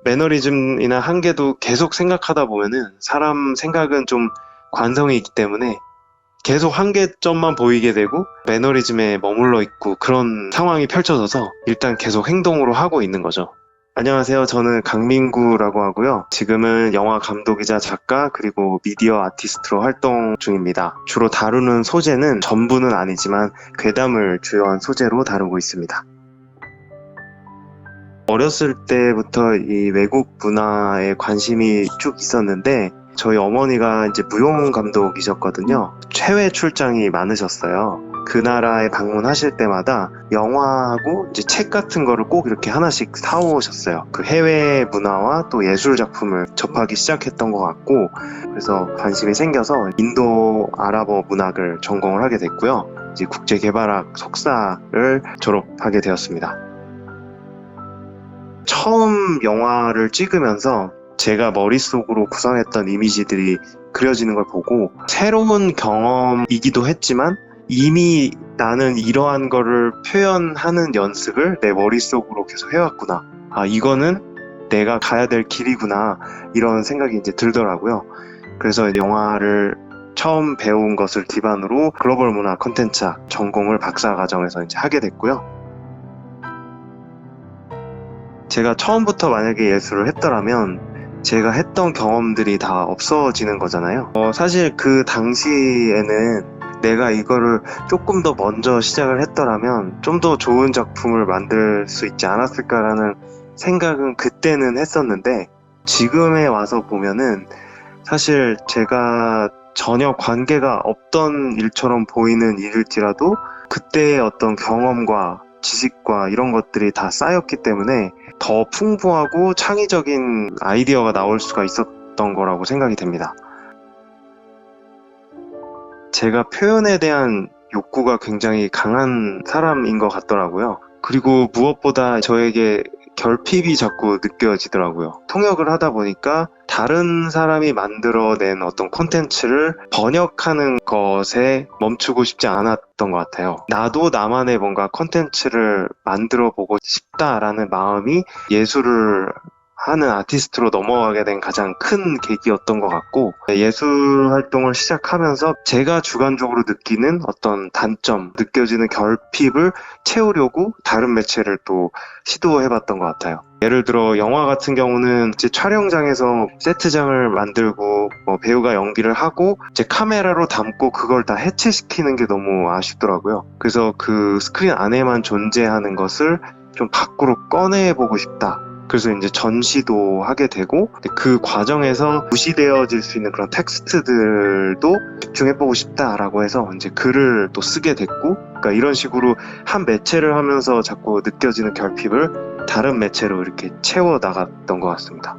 매너리즘이나 한계도 계속 생각하다 보면은 사람 생각은 좀 관성이 있기 때문에 계속 한계점만 보이게 되고 매너리즘에 머물러 있고 그런 상황이 펼쳐져서 일단 계속 행동으로 하고 있는 거죠. 안녕하세요. 저는 강민구라고 하고요. 지금은 영화 감독이자 작가 그리고 미디어 아티스트로 활동 중입니다. 주로 다루는 소재는 전부는 아니지만 괴담을 주요한 소재로 다루고 있습니다. 어렸을 때부터 이 외국 문화에 관심이 쭉 있었는데 저희 어머니가 이제 무용 감독이셨거든요. 해외 출장이 많으셨어요. 그 나라에 방문하실 때마다 영화하고 이제 책 같은 거를 꼭 이렇게 하나씩 사오셨어요. 그 해외 문화와 또 예술 작품을 접하기 시작했던 것 같고, 그래서 관심이 생겨서 인도 아랍어 문학을 전공을 하게 됐고요. 이제 국제개발학 석사를 졸업하게 되었습니다. 처음 영화를 찍으면서 제가 머릿속으로 구상했던 이미지들이 그려지는 걸 보고 새로운 경험이기도 했지만 이미 나는 이러한 거를 표현하는 연습을 내 머릿속으로 계속 해왔구나. 아, 이거는 내가 가야 될 길이구나. 이런 생각이 이제 들더라고요. 그래서 영화를 처음 배운 것을 기반으로 글로벌 문화 콘텐츠학 전공을 박사과정에서 이제 하게 됐고요. 제가 처음부터 만약에 예술을 했더라면 제가 했던 경험들이 다 없어지는 거잖아요. 사실 그 당시에는 내가 이거를 조금 더 먼저 시작을 했더라면 좀 더 좋은 작품을 만들 수 있지 않았을까라는 생각은 그때는 했었는데 지금에 와서 보면은 사실 제가 전혀 관계가 없던 일처럼 보이는 일일지라도 그때의 어떤 경험과 지식과 이런 것들이 다 쌓였기 때문에 더 풍부하고 창의적인 아이디어가 나올 수가 있었던 거라고 생각이 됩니다. 제가 표현에 대한 욕구가 굉장히 강한 사람인 것 같더라고요. 그리고 무엇보다 저에게 결핍이 자꾸 느껴지더라고요. 통역을 하다 보니까 다른 사람이 만들어낸 어떤 콘텐츠를 번역하는 것에 멈추고 싶지 않았던 것 같아요. 나도 나만의 뭔가 콘텐츠를 만들어 보고 싶다라는 마음이 예술을 하는 아티스트로 넘어가게 된 가장 큰 계기였던 것 같고, 예술 활동을 시작하면서 제가 주관적으로 느끼는 어떤 단점, 느껴지는 결핍을 채우려고 다른 매체를 또 시도해봤던 것 같아요. 예를 들어 영화 같은 경우는 이제 촬영장에서 세트장을 만들고 배우가 연기를 하고 이제 카메라로 담고 그걸 다 해체시키는 게 너무 아쉽더라고요. 그래서 그 스크린 안에만 존재하는 것을 좀 밖으로 꺼내보고 싶다. 그래서 이제 전시도 하게 되고 그 과정에서 무시되어질 수 있는 그런 텍스트들도 집중해보고 싶다라고 해서 이제 글을 또 쓰게 됐고, 그러니까 이런 식으로 한 매체를 하면서 자꾸 느껴지는 결핍을 다른 매체로 이렇게 채워 나갔던 것 같습니다.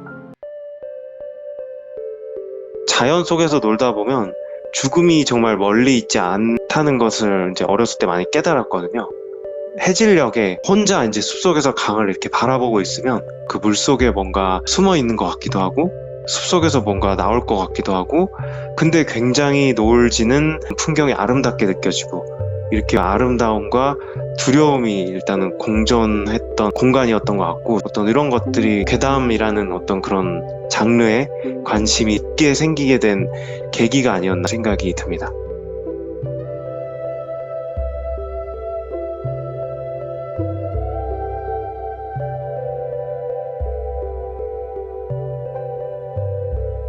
자연 속에서 놀다 보면 죽음이 정말 멀리 있지 않다는 것을 이제 어렸을 때 많이 깨달았거든요. 해질녘에 혼자 이제 숲속에서 강을 이렇게 바라보고 있으면 그 물속에 뭔가 숨어 있는 것 같기도 하고 숲속에서 뭔가 나올 것 같기도 하고, 근데 굉장히 노을 지는 풍경이 아름답게 느껴지고, 이렇게 아름다움과 두려움이 일단은 공존했던 공간이었던 것 같고, 어떤 이런 것들이 괴담이라는 어떤 그런 장르에 관심이 있게 생기게 된 계기가 아니었나 생각이 듭니다.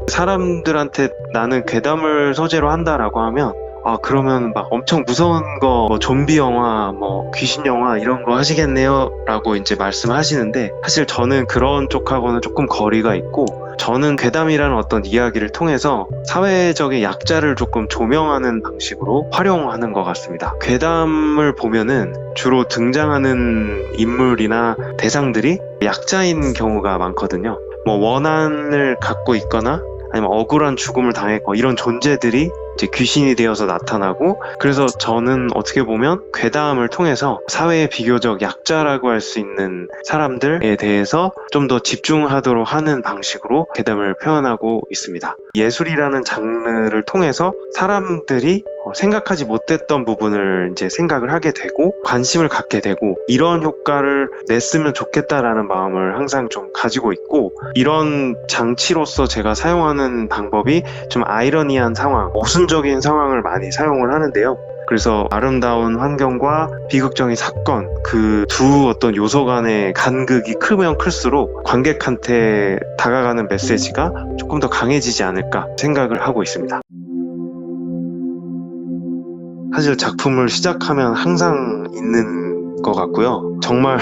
사람들한테 나는 괴담을 소재로 한다라고 하면 그러면 막 엄청 무서운 거, 좀비 영화, 귀신 영화 이런 거 하시겠네요 라고 이제 말씀하시는데, 사실 저는 그런 쪽하고는 조금 거리가 있고, 저는 괴담이라는 어떤 이야기를 통해서 사회적인 약자를 조금 조명하는 방식으로 활용하는 것 같습니다. 괴담을 보면은 주로 등장하는 인물이나 대상들이 약자인 경우가 많거든요. 원한을 갖고 있거나 아니면 억울한 죽음을 당했고 이런 존재들이 이제 귀신이 되어서 나타나고, 그래서 저는 어떻게 보면 괴담을 통해서 사회의 비교적 약자라고 할 수 있는 사람들에 대해서 좀 더 집중하도록 하는 방식으로 괴담을 표현하고 있습니다. 예술이라는 장르를 통해서 사람들이 생각하지 못했던 부분을 이제 생각을 하게 되고 관심을 갖게 되고, 이런 효과를 냈으면 좋겠다라는 마음을 항상 좀 가지고 있고, 이런 장치로서 제가 사용하는 방법이 좀 아이러니한 상황, 모순적인 상황을 많이 사용을 하는데요. 그래서 아름다운 환경과 비극적인 사건, 그 두 어떤 요소 간의 간극이 크면 클수록 관객한테 다가가는 메시지가 조금 더 강해지지 않을까 생각을 하고 있습니다. 사실 작품을 시작하면 항상 있는 것 같고요. 정말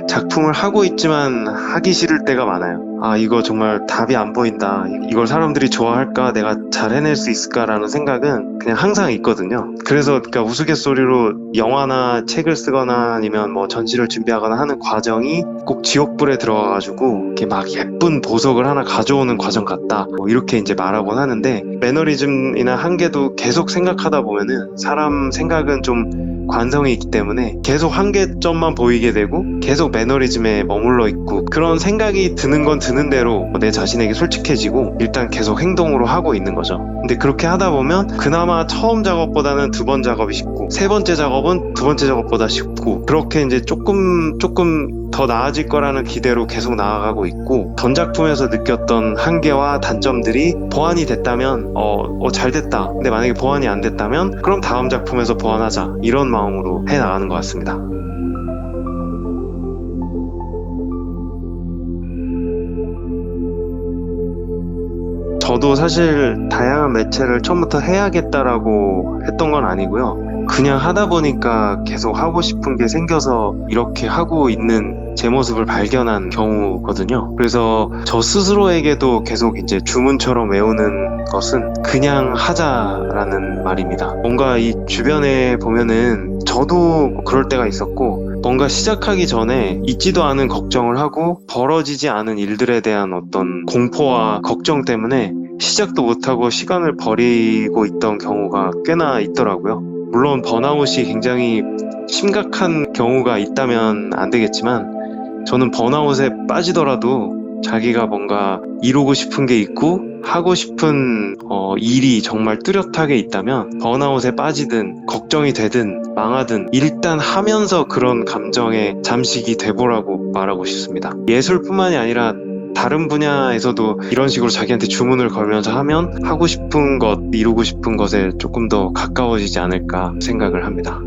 작품을 하고 있지만 하기 싫을 때가 많아요. 아, 이거 정말 답이 안 보인다. 이걸 사람들이 좋아할까? 내가 잘 해낼 수 있을까라는 생각은 그냥 항상 있거든요. 그래서 그러니까 우스갯소리로 영화나 책을 쓰거나 아니면 뭐 전시를 준비하거나 하는 과정이 꼭 지옥불에 들어가가지고 이렇게 막 예쁜 보석을 하나 가져오는 과정 같다. 뭐 이렇게 이제 말하곤 하는데, 매너리즘이나 한계도 계속 생각하다 보면은 사람 생각은 좀 관성이 있기 때문에 계속 한계점만 보이게 되고 계속 매너리즘에 머물러 있고, 그런 생각이 드는 건 드는 대로 내 자신에게 솔직해지고 일단 계속 행동으로 하고 있는 거죠. 근데 그렇게 하다 보면 그나마 처음 작업보다는 두 번 작업이 쉽고, 세 번째 작업은 두 번째 작업보다 쉽고, 그렇게 이제 조금 더 나아질 거라는 기대로 계속 나아가고 있고, 전 작품에서 느꼈던 한계와 단점들이 보완이 됐다면 잘 됐다. 근데 만약에 보완이 안 됐다면 그럼 다음 작품에서 보완하자, 이런 마음으로 해나가는 것 같습니다. 저도 사실 다양한 매체를 처음부터 해야겠다라고 했던 건 아니고요. 그냥 하다 보니까 계속 하고 싶은 게 생겨서 이렇게 하고 있는 제 모습을 발견한 경우거든요. 그래서 저 스스로에게도 계속 이제 주문처럼 외우는 것은 그냥 하자라는 말입니다. 뭔가 이 주변에 보면은 저도 그럴 때가 있었고, 뭔가 시작하기 전에 있지도 않은 걱정을 하고 벌어지지 않은 일들에 대한 어떤 공포와 걱정 때문에 시작도 못하고 시간을 버리고 있던 경우가 꽤나 있더라고요. 물론 번아웃이 굉장히 심각한 경우가 있다면 안 되겠지만, 저는 번아웃에 빠지더라도 자기가 뭔가 이루고 싶은 게 있고 하고 싶은 일이 정말 뚜렷하게 있다면 번아웃에 빠지든 걱정이 되든 망하든 일단 하면서 그런 감정에 잠식이 돼보라고 말하고 싶습니다. 예술뿐만이 아니라 다른 분야에서도 이런 식으로 자기한테 주문을 걸면서 하면 하고 싶은 것, 이루고 싶은 것에 조금 더 가까워지지 않을까 생각을 합니다.